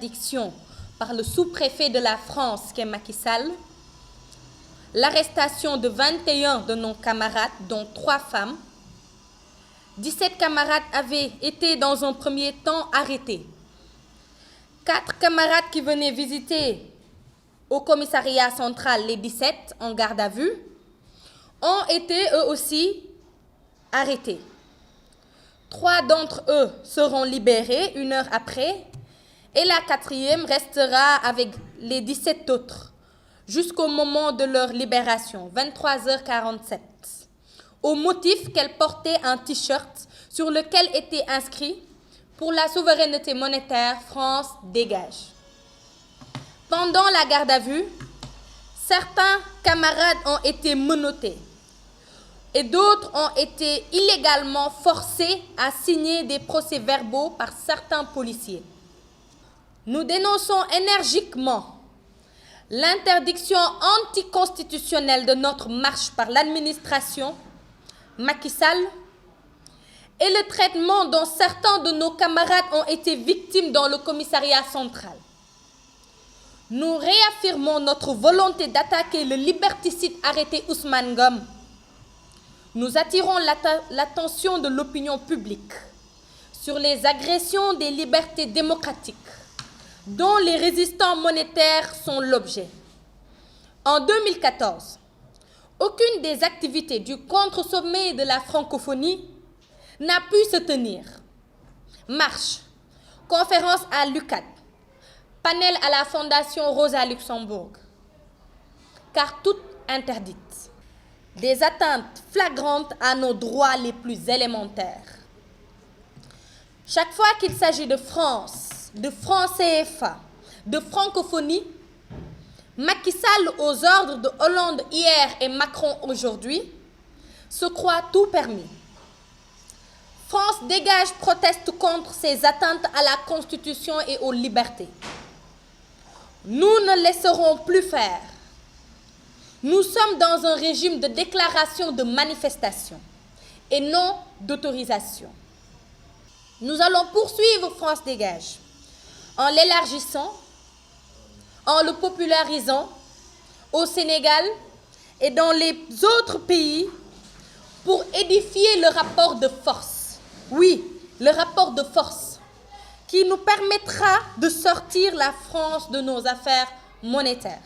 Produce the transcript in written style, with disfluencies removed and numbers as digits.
interdiction par le sous-préfet de la France, qui est Macky Sall, l'arrestation de 21 de nos camarades, dont 3 femmes. 17 camarades avaient été dans un premier temps arrêtés. 4 camarades qui venaient visiter au commissariat central, les 17 en garde à vue, ont été eux aussi arrêtés. 3 d'entre eux seront libérés 1 heure après et la 4e restera avec les 17 autres jusqu'au moment de leur libération, 23h47, au motif qu'elle portait un t-shirt sur lequel était inscrit « Pour la souveraineté monétaire, France dégage ». Pendant la garde à vue, certains camarades ont été menottés et d'autres ont été illégalement forcés à signer des procès-verbaux par certains policiers. Nous dénonçons énergiquement l'interdiction anticonstitutionnelle de notre marche par l'administration Macky Sall et le traitement dont certains de nos camarades ont été victimes dans le commissariat central. Nous réaffirmons notre volonté d'attaquer le liberticide arrêté Ousmane Ngom. Nous attirons l'attention de l'opinion publique sur les agressions des libertés démocratiques dont les résistants monétaires sont l'objet. En 2014, aucune des activités du contre-sommet de la francophonie n'a pu se tenir. Marche, conférence à l'UCAD, panel à la Fondation Rosa Luxembourg, car toutes interdites. Des atteintes flagrantes à nos droits les plus élémentaires. Chaque fois qu'il s'agit de France, de franc CFA, de francophonie, Macky Sall aux ordres de Hollande hier et Macron aujourd'hui se croit tout permis. France dégage proteste contre ces atteintes à la Constitution et aux libertés. Nous ne laisserons plus faire. Nous sommes dans un régime de déclaration de manifestation et non d'autorisation. Nous allons poursuivre France Dégage en l'élargissant, en le popularisant au Sénégal et dans les autres pays pour édifier le rapport de force. Oui, le rapport de force qui nous permettra de sortir la France de nos affaires monétaires.